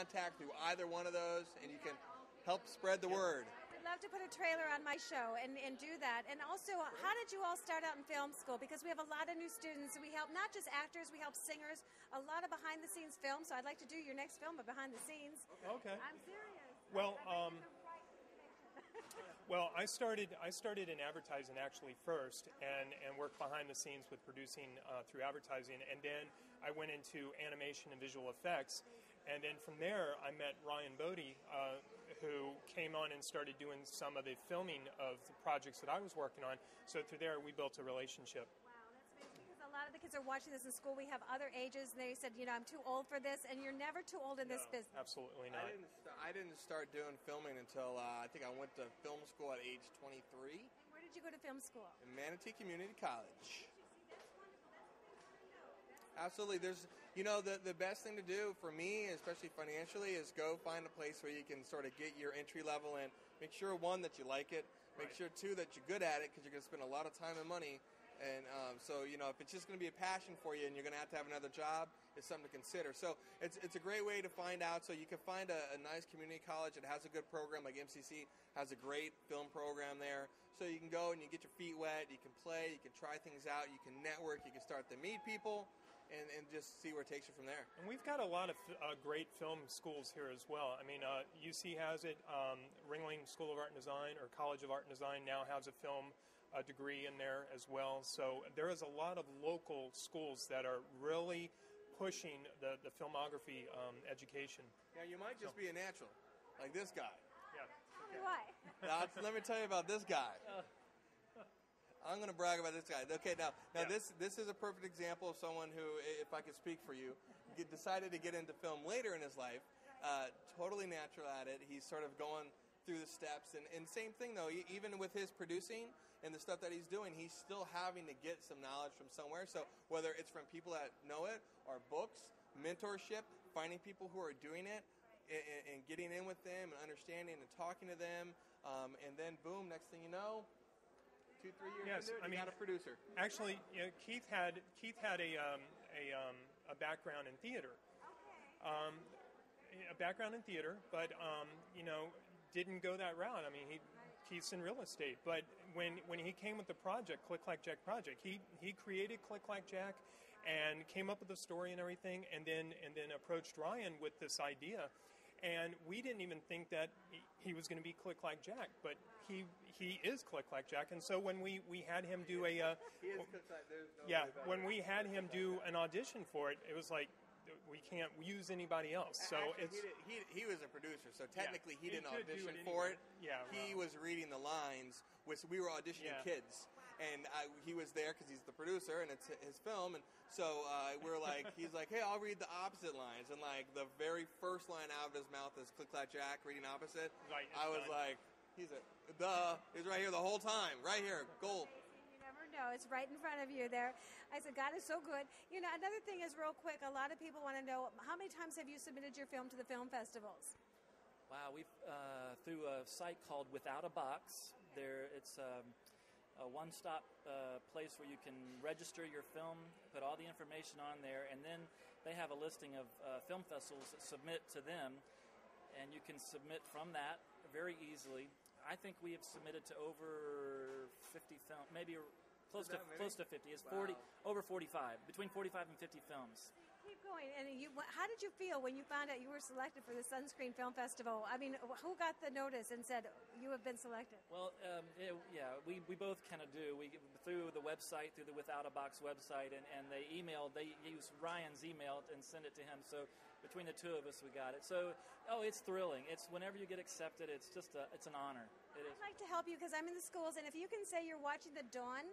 contact through either one of those, and you can help spread the word. I'd love to put a trailer on my show and do that. And also, how did you all start out in film school? Because we have a lot of new students. We help not just actors, we help singers, a lot of behind-the-scenes film. So I'd like to do your next film, but behind the scenes. Okay. I'm serious. Well, well, I started in advertising actually first, and worked behind the scenes with producing through advertising, and then I went into animation and visual effects, and then from there I met Ryan Bodie, who came on and started doing some of the filming of the projects that I was working on. So through there we built a relationship. A lot of the kids are watching this in school. We have other ages, and they said, I'm too old for this, and you're never too old in this business. Absolutely not. I didn't start doing filming until I think I went to film school at age 23. Where did you go to film school? In Manatee Community College. Absolutely. There's, the best thing to do for me, especially financially, is go find a place where you can sort of get your entry level in. Make sure, one, that you like it. Make sure, two, that you're good at it, because you're going to spend a lot of time and money. And so, if it's just going to be a passion for you and you're going to have another job, it's something to consider. So it's a great way to find out. So you can find a nice community college that has a good program, like MCC has a great film program there. So you can go and you get your feet wet, you can play, you can try things out, you can network, you can start to meet people, and just see where it takes you from there. And we've got a lot of great film schools here as well. I mean, UC has it, Ringling School of Art and Design, or College of Art and Design now has a film degree in there as well. So there is a lot of local schools that are really pushing the filmography education. Yeah, you might just be a natural, like this guy. Yeah. Tell me why. Let me tell you about this guy. I'm going to brag about this guy. Okay, now this is a perfect example of someone who, if I could speak for you, decided to get into film later in his life, totally natural at it. He's sort of going through the steps, and same thing though, even with his producing and the stuff that he's doing, he's still having to get some knowledge from somewhere. So whether it's from people that know it, or books, mentorship, finding people who are doing it, and getting in with them and understanding and talking to them, and then boom, next thing you know, 2-3 years into it, you got a producer. Actually, Keith had a background in theater. A background in theater, but didn't go that route. I mean, Keith's in real estate, but when he came with the project, Click Clack Jack project, he created Click Clack Jack and came up with the story and everything, and then approached Ryan with this idea. And we didn't even think that he was going to be Click Clack Jack, but he is Click Clack Jack. And so when we had him do he is Click Clack. There's no when we had him do an audition for it, it was like, we can't use anybody else. So actually, he was a producer, so technically he didn't audition for it. Yeah, he was reading the lines, which we were auditioning kids, and he was there because he's the producer and it's his film, and so we're like, he's like, hey, I'll read the opposite lines, and like the very first line out of his mouth is Click Clack Jack reading opposite. Right, I was like, he's right here the whole time, right here, gold. No, it's right in front of you there. I said, God is so good. Another thing is, real quick, a lot of people want to know, how many times have you submitted your film to the film festivals? Wow, we've through a site called Without a Box. It's a one-stop place where you can register your film, put all the information on there, and then they have a listing of film festivals that submit to them, and you can submit from that very easily. I think we have submitted to over 50 films, maybe close to 50. It's 40, over 45, between 45 and 50 films. Keep going. And how did you feel when you found out you were selected for the Sunscreen Film Festival? I mean, who got the notice and said you have been selected? Well, we both kind of do. We through the website, through the Without a Box website, and they use Ryan's email and send it to him. So between the two of us, we got it. So it's thrilling. It's whenever you get accepted, it's just it's an honor. It is. I'd like to help you because I'm in the schools, and if you can say you're watching the Dawn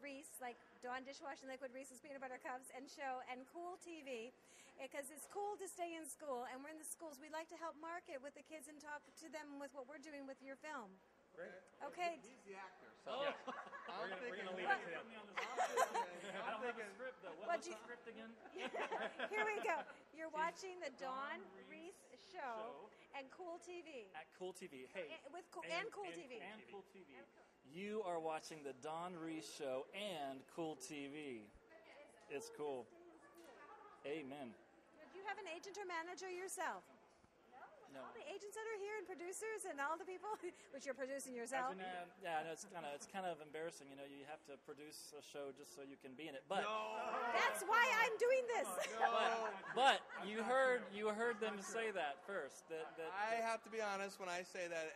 Reese, like Dawn Dishwashing Liquid, Reese's Peanut Butter Cups, and show, and Cool TV, because it's cool to stay in school, and we're in the schools. We'd like to help market with the kids and talk to them with what we're doing with your film. Great. Okay. He's the actor, so we're going to leave it to him. I don't have a script, though. What's the script again? Here we go. You're watching the Dawn Reese show and Cool TV. At Cool TV. Hey. And Cool TV. And Cool TV. You are watching the Dawn Reese show and Cool TV. It's cool. Amen. Do you have an agent or manager yourself? No. All the agents that are here and producers and all the people, which you're producing yourself. Yeah, no, it's kind of embarrassing. You know, you have to produce a show just so you can be in it. But That's why I'm doing this. but you heard them say that first. That I have to be honest when I say that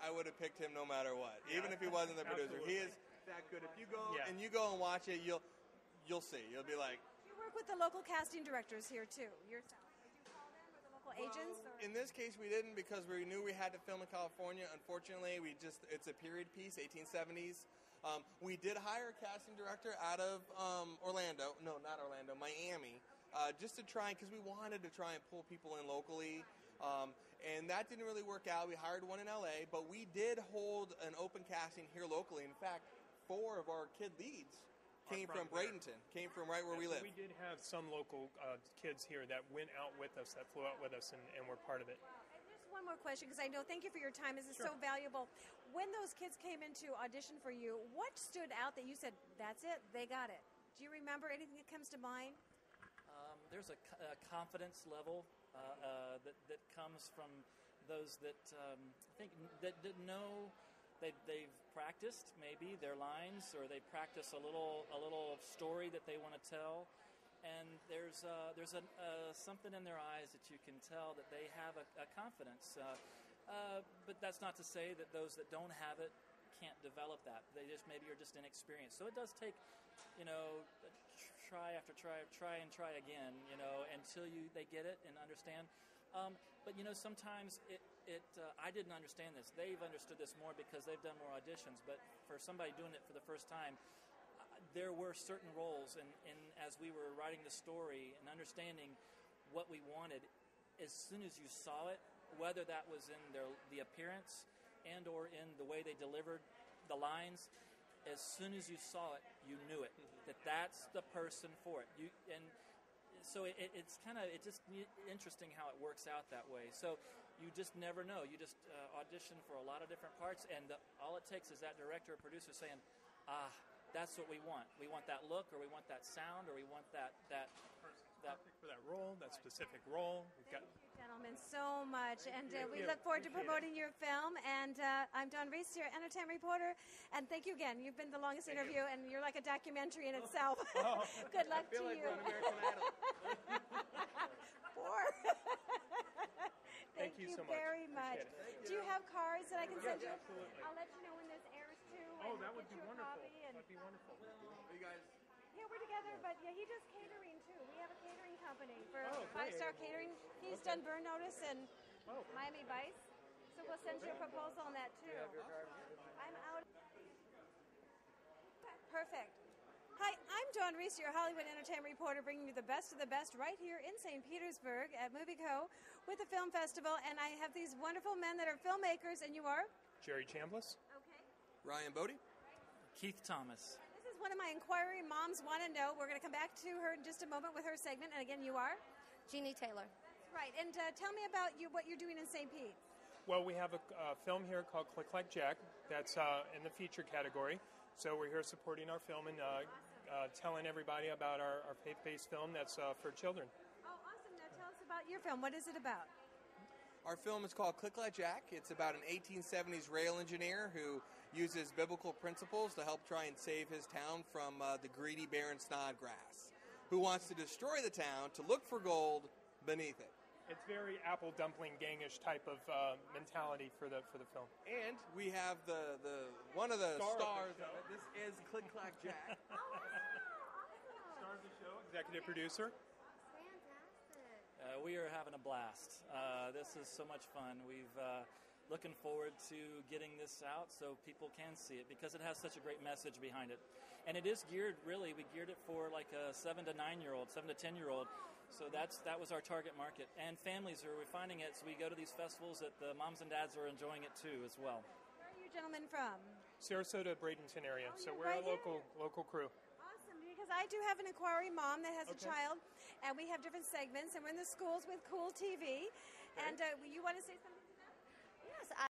I would have picked him no matter what, even if he wasn't the producer. Absolutely. He is that good. If you go and you go and watch it, you'll see. You'll be like. You work with the local casting directors here too yourself. Did you call them or the local agents? Or? In this case, we didn't because we knew we had to film in California. Unfortunately, it's a period piece, 1870s. We did hire a casting director out of Orlando. No, not Orlando, Miami, just to try, because we wanted to try and pull people in locally. And that didn't really work out. We hired one in LA, but we did hold an open casting here locally. In fact, 4 of our kid leads came from Bradenton, came from right where we live. We did have some local kids here that went out with us, that flew out with us, and were part of it. And just one more question, because I know, thank you for your time. This is so valuable. When those kids came in to audition for you, what stood out that you said, that's it, they got it? Do you remember anything that comes to mind? There's a confidence level that comes from those that I think that know they've practiced maybe their lines, or they practice a little story that they want to tell, and there's something in their eyes that you can tell that they have a confidence. But that's not to say that those that don't have it can't develop that. They just maybe are just inexperienced. So it does take, try after try and try again, until they get it and understand. But sometimes I didn't understand this. They've understood this more because they've done more auditions. But for somebody doing it for the first time, there were certain roles, and as we were writing the story and understanding what we wanted, as soon as you saw it, whether that was in the appearance and or in the way they delivered the lines, as soon as you saw it, you knew it, that's the person for it. So it's just interesting how it works out that way. So you just never know. You just audition for a lot of different parts, and all it takes is that director or producer saying, that's what we want. We want that look, or we want that sound, or we want that Perfect for that role, that specific role. Thank you, gentlemen, so much. And we look forward to promoting your film. And I'm Dawn Reese, your entertainment reporter. And thank you again. You've been the longest interview, and you're like a documentary in itself. Good luck to you. We're on American Idol. Poor. Thank you so much. Very much. Do you have cards that I can send you? Absolutely. I'll let you know when this airs too. Oh, and that would get be you a wonderful. copy and- That'd be wonderful. Are you guys? Yeah, we're together, but he does catering too. We have a catering company for great. 5-star catering. He's done Burn Notice and Miami Vice. So we'll send you a proposal on that too. I'm out. Perfect. Hi, I'm Dawn Reese, your Hollywood entertainment reporter, bringing you the best of the best right here in St. Petersburg at Movie Co. with the Film Festival. And I have these wonderful men that are filmmakers, and you are? Jerry Chambliss. Okay. Ryan Bodie. Keith Thomas. This is one of my inquiry moms want to know. We're going to come back to her in just a moment with her segment. And again, you are? Jeannie Taylor. That's right. And tell me about what you're doing in St. Pete. Well, we have a film here called Click Like Jack that's in the feature category. So we're here supporting our film and telling everybody about our faith-based film that's for children. Oh, awesome. Now tell us about your film. What is it about? Our film is called Click Like Jack. It's about an 1870s rail engineer who uses biblical principles to help try and save his town from the greedy Baron Snodgrass, who wants to destroy the town to look for gold beneath it. It's very apple dumpling gangish type of mentality for the film. And we have the one of the stars of it. This is Click Clack Jack. Star of the show, executive producer. Fantastic. We are having a blast. This is so much fun. We've looking forward to getting this out so people can see it, because it has such a great message behind it. And it is geared, really, we geared it for like a 7 to 9-year-old, 7 to 10-year-old. So that was our target market. And families are refining it, so we go to these festivals that the moms and dads are enjoying it too as well. Where are you gentlemen from? Sarasota, Bradenton area. So you're we're right a local crew. Awesome, because I do have an inquiry mom that has a child, and we have different segments, and we're in the schools with Cool TV. And you want to say something?